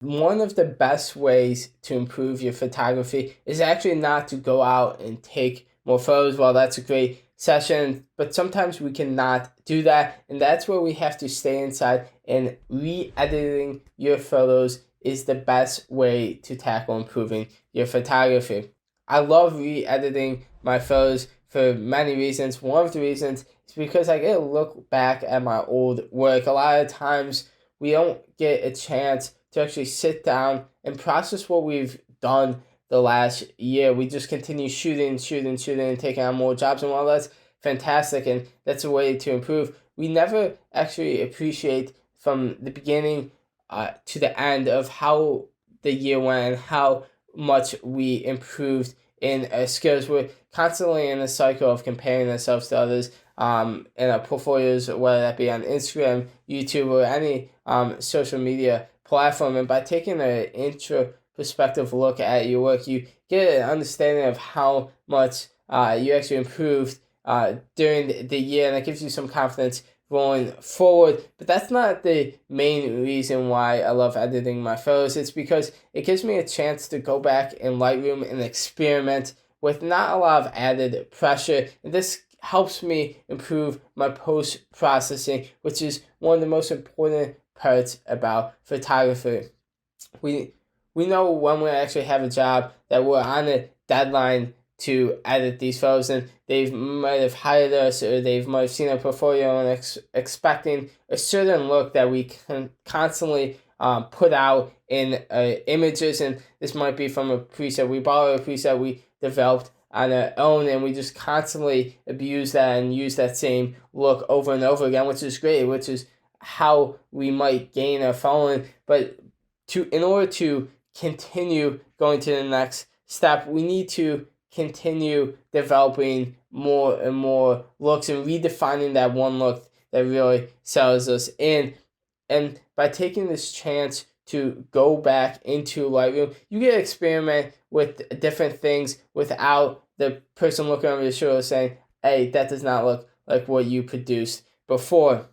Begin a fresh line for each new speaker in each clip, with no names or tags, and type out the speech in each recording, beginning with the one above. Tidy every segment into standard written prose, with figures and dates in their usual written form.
One of the best ways to improve your photography is actually not to go out and take more photos. Well, that's a great session, but sometimes we cannot do that, and that's where we have to stay inside, and re-editing your photos is the best way to tackle improving your photography. I love re-editing my photos for many reasons. One of the reasons is because I get to look back at my old work. A lot of times we don't get a chance to actually sit down and process what we've done the last year. We just continue shooting, and taking on more jobs. And while that's fantastic and that's a way to improve, we never actually appreciate from the beginning to the end of how the year went and how much we improved in our skills. We're constantly in a cycle of comparing ourselves to others in our portfolios, whether that be on Instagram, YouTube, or any social media platform. And by taking an introspective look at your work, you get an understanding of how much you actually improved during the year, and it gives you some confidence going forward. But that's not the main reason why I love editing my photos. It's because it gives me a chance to go back in Lightroom and experiment with not a lot of added pressure. And this helps me improve my post processing, which is one of the most important parts about photography. We we know when we actually have a job that we're on a deadline to edit these photos, and they might have hired us or they might have seen our portfolio and expecting a certain look that we can constantly put out in images. And this might be from a preset we borrow, a preset we developed on our own, and we just constantly abuse that and use that same look over and over again, which is great, which is how we might gain a following. But in order to continue going to the next step, we need to continue developing more and more looks and redefining that one look that really sells us in. And by taking this chance to go back into Lightroom, you get to experiment with different things without the person looking over your shoulder saying, hey, that does not look like what you produced before.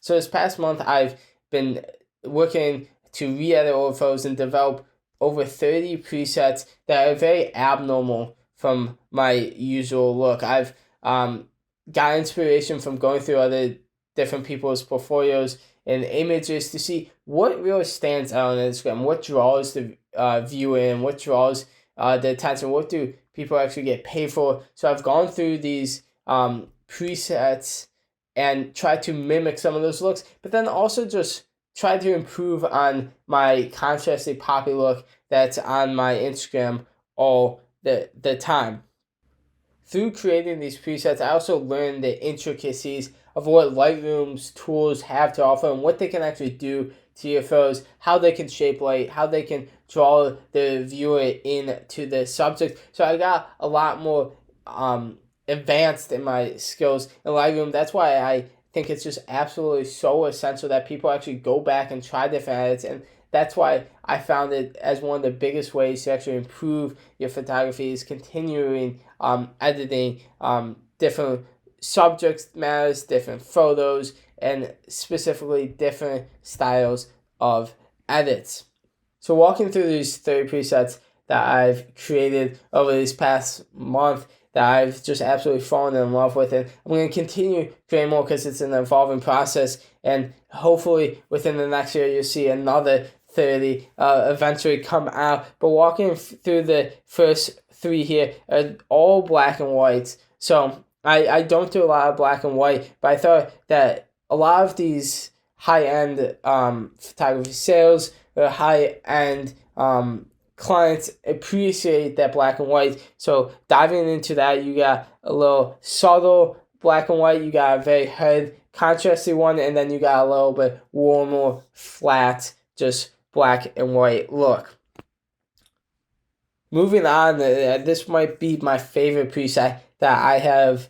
So this past month, I've been working to re-edit old photos and develop over 30 presets that are very abnormal from my usual look. I've got inspiration from going through other different people's portfolios and images to see what really stands out on Instagram, what draws the viewer in, what draws the attention, what do people actually get paid for. So I've gone through these presets and tried to mimic some of those looks, but then also just try to improve on my contrasty poppy look that's on my Instagram all the time. Through creating these presets, I also learned the intricacies of what Lightroom's tools have to offer and what they can actually do to your photos, how they can shape light, how they can draw the viewer into the subject. So I got a lot more advanced in my skills in Lightroom. That's why I think it's just absolutely so essential that people actually go back and try different edits. And that's why I found it as one of the biggest ways to actually improve your photography is continuing editing different subject matters, different photos, and specifically different styles of edits. So walking through these 30 presets that I've created over this past month that I've just absolutely fallen in love with, and I'm going to continue creating more because it's an evolving process, and hopefully within the next year you'll see another 30 eventually come out. But walking through the first 3 here are all black and whites. So I don't do a lot of black and white, but I thought that a lot of these high-end photography sales or high-end clients appreciate that black and white. So diving into that, you got a little subtle black and white, you got a very head contrasty one, and then you got a little bit warmer, flat, just black and white look. Moving on, this might be my favorite preset that I have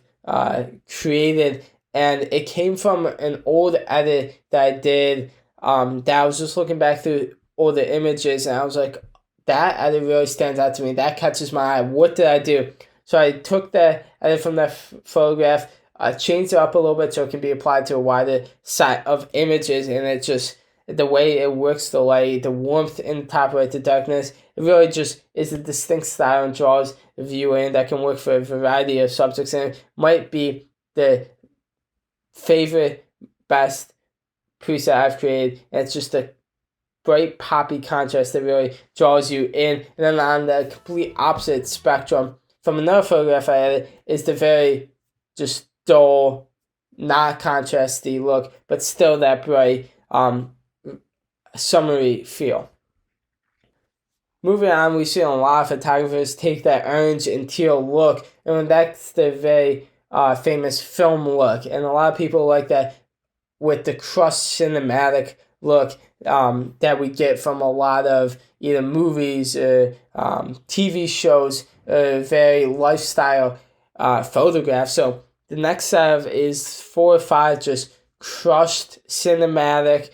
created, and it came from an old edit that I did that I was just looking back through all the images, and I was like, that edit really stands out to me. That catches my eye. What did I do? So I took the edit from that photograph, changed it up a little bit so it can be applied to a wider set of images, and it just the way it works, the light, the warmth in the top right, the darkness. It really just is a distinct style and draws the viewer in that can work for a variety of subjects, and it might be the favorite, best preset I've created. And it's just a bright poppy contrast that really draws you in. And then on the complete opposite spectrum from another photograph I added is the very just dull, not contrasty look, but still that bright, summery feel. Moving on, we see a lot of photographers take that orange and teal look, and that's the very famous film look. And a lot of people like that with the crushed cinematic look that we get from a lot of either movies or TV shows, very lifestyle photographs. So the next set is 4 or 5 just crushed cinematic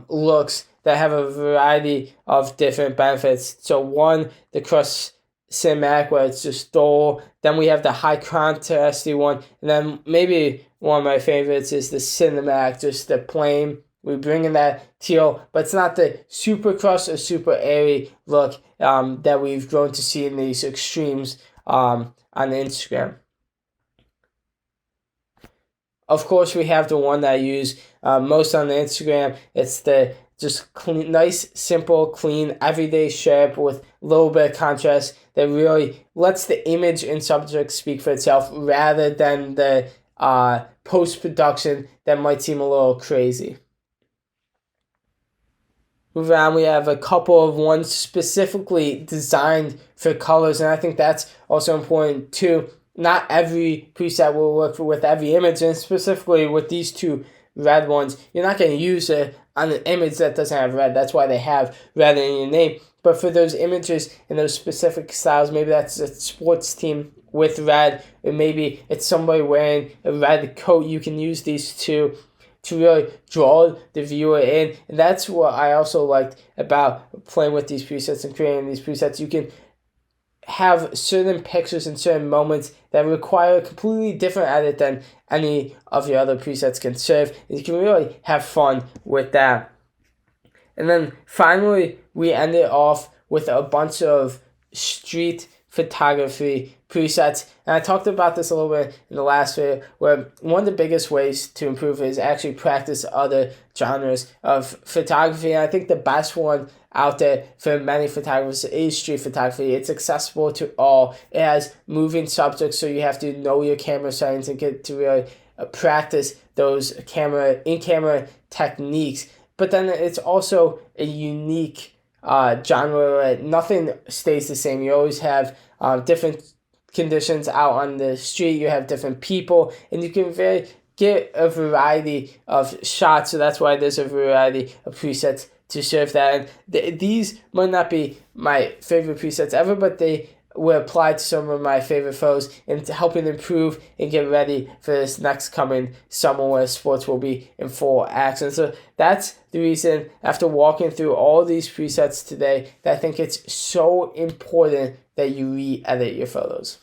looks that have a variety of different benefits. So one, the crushed cinematic where it's just dull. Then we have the high contrasty one. And then maybe one of my favorites is the cinematic, just the plain. We bring in that teal, but it's not the super crushed or super airy look that we've grown to see in these extremes on Instagram. Of course, we have the one that I use most on the Instagram. It's the just clean, nice, simple, clean, everyday shape with a little bit of contrast that really lets the image and subject speak for itself rather than the post-production that might seem a little crazy. Moving on, we have a couple of ones specifically designed for colors, and I think that's also important too. Not every preset will work with every image, and specifically with these 2 red ones, you're not going to use it on an image that doesn't have red. That's why they have red in your name. But for those images and those specific styles, maybe that's a sports team with red, or maybe it's somebody wearing a red coat, you can use these 2 to really draw the viewer in. And that's what I also liked about playing with these presets and creating these presets. You can have certain pictures and certain moments that require a completely different edit than any of your other presets can serve. And you can really have fun with that. And then finally, we end it off with a bunch of street photography presets. And I talked about this a little bit in the last video, where one of the biggest ways to improve is actually practice other genres of photography. And I think the best one out there for many photographers is street photography. It's accessible to all. It has moving subjects, so you have to know your camera settings and get to really practice those in-camera techniques. But then it's also a unique genre where nothing stays the same. You always have different conditions out on the street. You have different people, and you can get a variety of shots. So that's why there's a variety of presets to serve that. And these might not be my favorite presets ever, but they were applied to some of my favorite photos and helping improve and get ready for this next coming summer where sports will be in full action. So that's the reason, after walking through all these presets today, that I think it's so important that you re-edit your photos.